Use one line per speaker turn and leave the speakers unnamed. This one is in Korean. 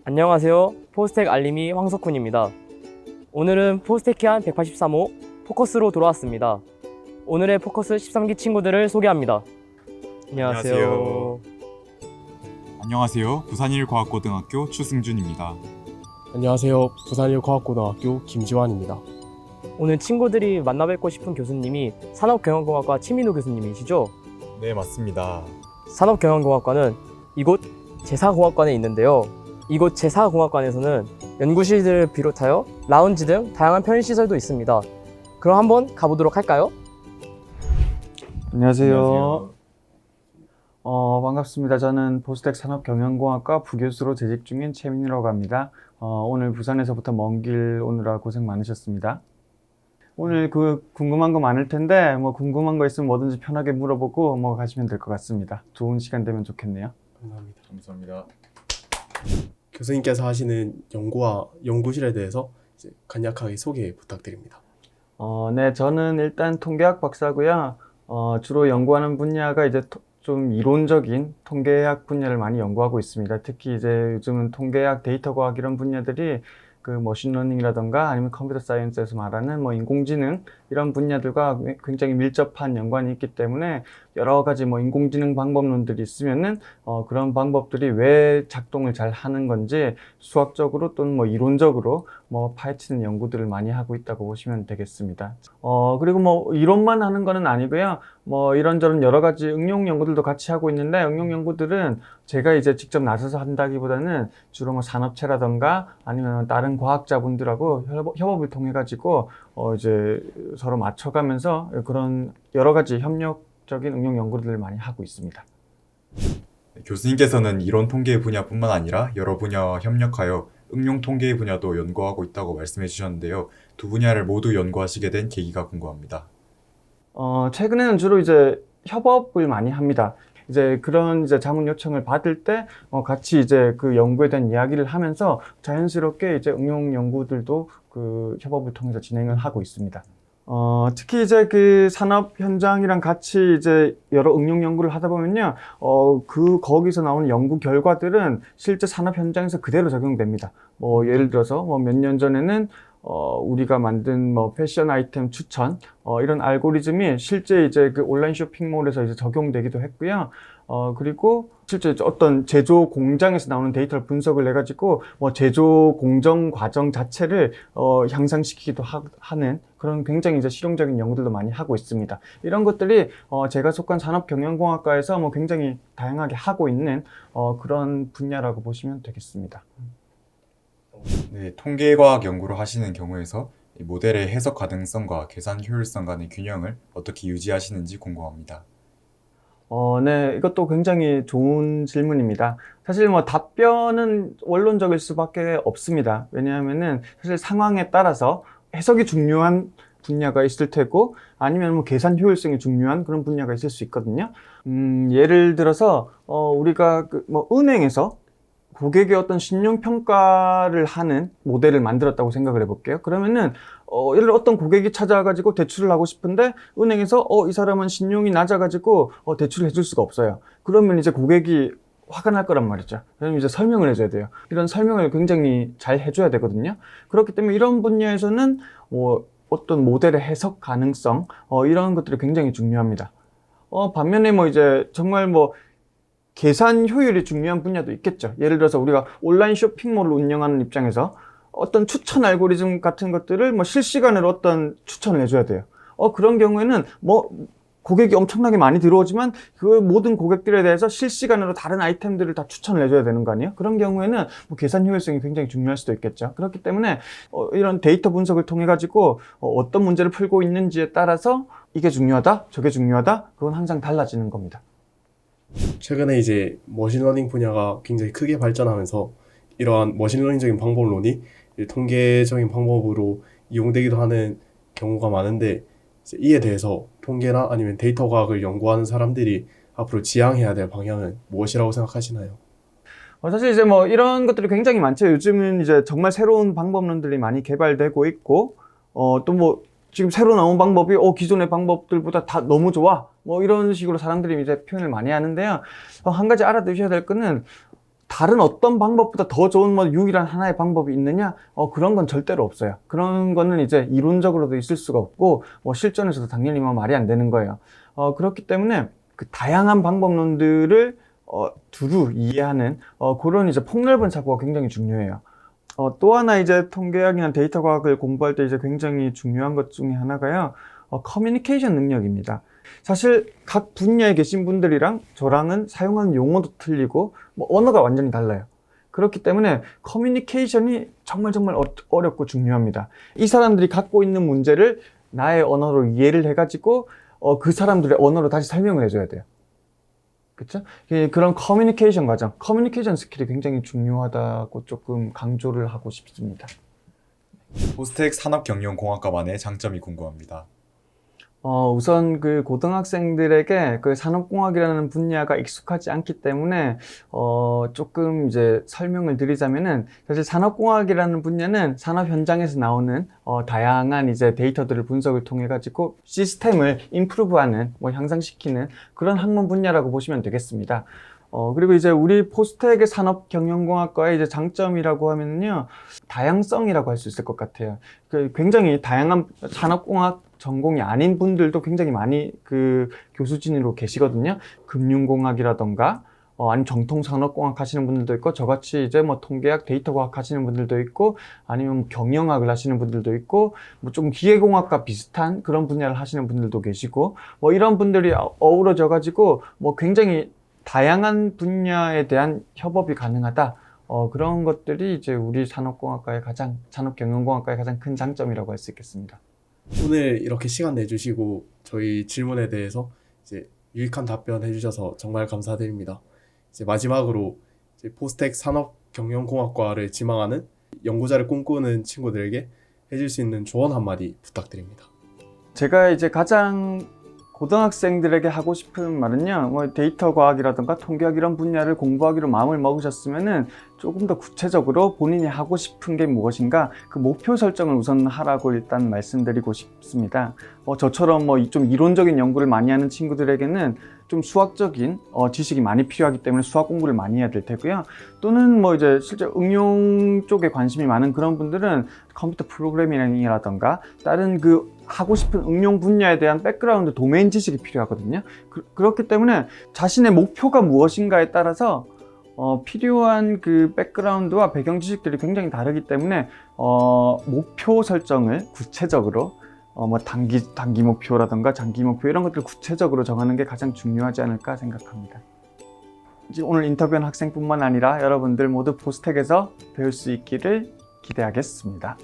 안녕하세요. 포스텍 알림이 황석훈입니다. 오늘은 포스텍키안 183호 포커스로 돌아왔습니다. 오늘의 포커스 13기 친구들을 소개합니다. 안녕하세요.
안녕하세요. 부산일과학고등학교 추승준입니다.
안녕하세요. 부산일과학고등학교 김지환입니다.
오늘 친구들이 만나뵙고 싶은 교수님이 산업경영공학과 최민호 교수님이시죠?
네, 맞습니다.
산업경영공학과는 이곳 제사공학관에 있는데요. 이곳 제사공학관에서는 연구실들을 비롯하여 라운지 등 다양한 편의시설도 있습니다. 그럼 한번 가보도록 할까요?
안녕하세요. 반갑습니다. 저는 포스텍 산업경영공학과 부교수로 재직 중인 최민희라고 합니다. 오늘 부산에서부터 먼 길 오느라 고생 많으셨습니다. 오늘 궁금한 거 많을 텐데 궁금한 거 있으면 뭐든지 편하게 물어보고 가시면 될 것 같습니다. 좋은 시간 되면 좋겠네요.
감사합니다.
교수님께서 하시는 연구와 연구실에 대해서 이제 간략하게 소개 부탁드립니다.
네, 저는 일단 통계학 박사고요. 주로 연구하는 분야가 이제 좀 이론적인 통계학 분야를 많이 연구하고 있습니다. 특히 이제 요즘은 통계학, 데이터 과학 이런 분야들이 머신러닝이라던가 아니면 컴퓨터 사이언스에서 말하는 인공지능 이런 분야들과 굉장히 밀접한 연관이 있기 때문에 여러 가지 인공지능 방법론들이 있으면은 그런 방법들이 왜 작동을 잘 하는 건지 수학적으로 또는 이론적으로 파헤치는 연구들을 많이 하고 있다고 보시면 되겠습니다. 그리고 이론만 하는 거는 아니고요. 이런저런 여러 가지 응용 연구들도 같이 하고 있는데 응용 연구들은 제가 이제 직접 나서서 한다기보다는 주로 산업체라던가 아니면 다른 과학자분들하고 협업을 통해 가지고 이제 서로 맞춰가면서 그런 여러 가지 협력적인 응용 연구들을 많이 하고 있습니다.
교수님께서는 이론 통계 분야뿐만 아니라 여러 분야와 협력하여 응용 통계 분야도 연구하고 있다고 말씀해 주셨는데요. 두 분야를 모두 연구하시게 된 계기가 궁금합니다.
최근에는 주로 이제 협업을 많이 합니다. 이제 그런 자문 요청을 받을 때 같이 이제 그 연구에 대한 이야기를 하면서 자연스럽게 이제 응용 연구들도 협업을 통해서 진행을 하고 있습니다. 특히 이제 산업 현장이랑 같이 이제 여러 응용 연구를 하다 보면요. 거기서 나오는 연구 결과들은 실제 산업 현장에서 그대로 적용됩니다. 예를 들어서 몇 년 전에는 우리가 만든 패션 아이템 추천 이런 알고리즘이 실제 이제 온라인 쇼핑몰에서 이제 적용되기도 했고요. 그리고 실제 어떤 제조 공장에서 나오는 데이터를 분석을 해가지고 제조 공정 과정 자체를 향상시키기도 하는 그런 굉장히 이제 실용적인 연구들도 많이 하고 있습니다. 이런 것들이 제가 속한 산업경영공학과에서 굉장히 다양하게 하고 있는 그런 분야라고 보시면 되겠습니다.
네, 통계과학 연구를 하시는 경우에서 이 모델의 해석 가능성과 계산 효율성 간의 균형을 어떻게 유지하시는지 궁금합니다.
네, 이것도 굉장히 좋은 질문입니다. 사실 답변은 원론적일 수밖에 없습니다. 왜냐하면은 사실 상황에 따라서 해석이 중요한 분야가 있을 테고 아니면 계산 효율성이 중요한 그런 분야가 있을 수 있거든요. 예를 들어서 우리가 은행에서 고객의 어떤 신용평가를 하는 모델을 만들었다고 생각을 해볼게요. 그러면은, 예를 들어 어떤 고객이 찾아와가지고 대출을 하고 싶은데, 은행에서, 이 사람은 신용이 낮아가지고, 대출을 해줄 수가 없어요. 그러면 이제 고객이 화가 날 거란 말이죠. 그러면 이제 설명을 해줘야 돼요. 이런 설명을 굉장히 잘 해줘야 되거든요. 그렇기 때문에 이런 분야에서는, 어떤 모델의 해석 가능성, 이런 것들이 굉장히 중요합니다. 반면에 이제 정말 계산 효율이 중요한 분야도 있겠죠. 예를 들어서 우리가 온라인 쇼핑몰을 운영하는 입장에서 어떤 추천 알고리즘 같은 것들을 실시간으로 어떤 추천을 해줘야 돼요. 그런 경우에는 고객이 엄청나게 많이 들어오지만 그 모든 고객들에 대해서 실시간으로 다른 아이템들을 다 추천을 해줘야 되는 거 아니에요? 그런 경우에는 계산 효율성이 굉장히 중요할 수도 있겠죠. 그렇기 때문에 이런 데이터 분석을 통해 가지고 어떤 문제를 풀고 있는지에 따라서 이게 중요하다, 저게 중요하다, 그건 항상 달라지는 겁니다.
최근에 이제 머신러닝 분야가 굉장히 크게 발전하면서 이러한 머신러닝적인 방법론이 통계적인 방법으로 이용되기도 하는 경우가 많은데 이에 대해서 통계나 아니면 데이터 과학을 연구하는 사람들이 앞으로 지향해야 될 방향은 무엇이라고 생각하시나요?
사실 이제 이런 것들이 굉장히 많죠. 요즘은 이제 정말 새로운 방법론들이 많이 개발되고 있고 또 지금 새로 나온 방법이 기존의 방법들보다 다 너무 좋아 이런 식으로 사람들이 이제 표현을 많이 하는데요. 한 가지 알아두셔야 될 거는 다른 어떤 방법보다 더 좋은 뭐 유일한 하나의 방법이 있느냐? 그런 건 절대로 없어요. 그런 거는 이제 이론적으로도 있을 수가 없고, 뭐 실전에서도 당연히 뭐 말이 안 되는 거예요. 그렇기 때문에 그 다양한 방법론들을 두루 이해하는 그런 이제 폭넓은 사고가 굉장히 중요해요. 또 하나 이제 통계학이나 데이터 과학을 공부할 때 이제 굉장히 중요한 것 중에 하나가요. 커뮤니케이션 능력입니다. 사실 각 분야에 계신 분들이랑 저랑은 사용하는 용어도 틀리고 뭐 언어가 완전히 달라요. 그렇기 때문에 커뮤니케이션이 정말 어렵고 중요합니다. 이 사람들이 갖고 있는 문제를 나의 언어로 이해를 해가지고 그 사람들의 언어로 다시 설명을 해줘야 돼요. 그렇죠? 그런 커뮤니케이션 과정, 커뮤니케이션 스킬이 굉장히 중요하다고 조금 강조를 하고 싶습니다.
포스텍 산업경영공학과만의 장점이 궁금합니다.
우선 그 고등학생들에게 그 산업공학이라는 분야가 익숙하지 않기 때문에 조금 이제 설명을 드리자면은 사실 산업공학이라는 분야는 산업 현장에서 나오는 다양한 이제 데이터들을 분석을 통해 가지고 시스템을 임프루브하는 뭐 향상시키는 그런 학문 분야라고 보시면 되겠습니다. 그리고 이제 우리 포스텍의 산업경영공학과의 이제 장점이라고 하면요, 다양성이라고 할 수 있을 것 같아요. 굉장히 다양한 산업공학 전공이 아닌 분들도 굉장히 많이 그 교수진으로 계시거든요. 금융공학이라던가 아니면 정통산업공학 하시는 분들도 있고, 저같이 이제 뭐 통계학, 데이터과학 하시는 분들도 있고, 아니면 경영학을 하시는 분들도 있고, 뭐 좀 기계공학과 비슷한 그런 분야를 하시는 분들도 계시고, 뭐 이런 분들이 어우러져 가지고 뭐 굉장히 다양한 분야에 대한 협업이 가능하다. 그런 것들이 이제 우리 산업경영공학과의 가장 큰 장점이라고 할 수 있겠습니다.
오늘 이렇게 시간 내주시고 저희 질문에 대해서 이제 유익한 답변 해주셔서 정말 감사드립니다. 이제 마지막으로 이제 포스텍 산업경영공학과를 지망하는 연구자를 꿈꾸는 친구들에게 해줄 수 있는 조언 한마디 부탁드립니다.
제가 이제 가장 고등학생들에게 하고 싶은 말은요, 뭐 데이터 과학이라든가 통계학 이런 분야를 공부하기로 마음을 먹으셨으면은 조금 더 구체적으로 본인이 하고 싶은 게 무엇인가 그 목표 설정을 우선 하라고 일단 말씀드리고 싶습니다. 저처럼 뭐 좀 이론적인 연구를 많이 하는 친구들에게는 좀 수학적인 지식이 많이 필요하기 때문에 수학 공부를 많이 해야 될 테고요. 또는 뭐 이제 실제 응용 쪽에 관심이 많은 그런 분들은 컴퓨터 프로그래밍이라던가 다른 그 하고 싶은 응용 분야에 대한 백그라운드 도메인 지식이 필요하거든요. 그렇기 때문에 자신의 목표가 무엇인가에 따라서 필요한 그 백그라운드와 배경 지식들이 굉장히 다르기 때문에 목표 설정을 구체적으로 뭐 단기 목표라든가 장기 목표 이런 것들을 구체적으로 정하는 게 가장 중요하지 않을까 생각합니다. 오늘 인터뷰한 학생뿐만 아니라 여러분들 모두 포스텍에서 배울 수 있기를 기대하겠습니다.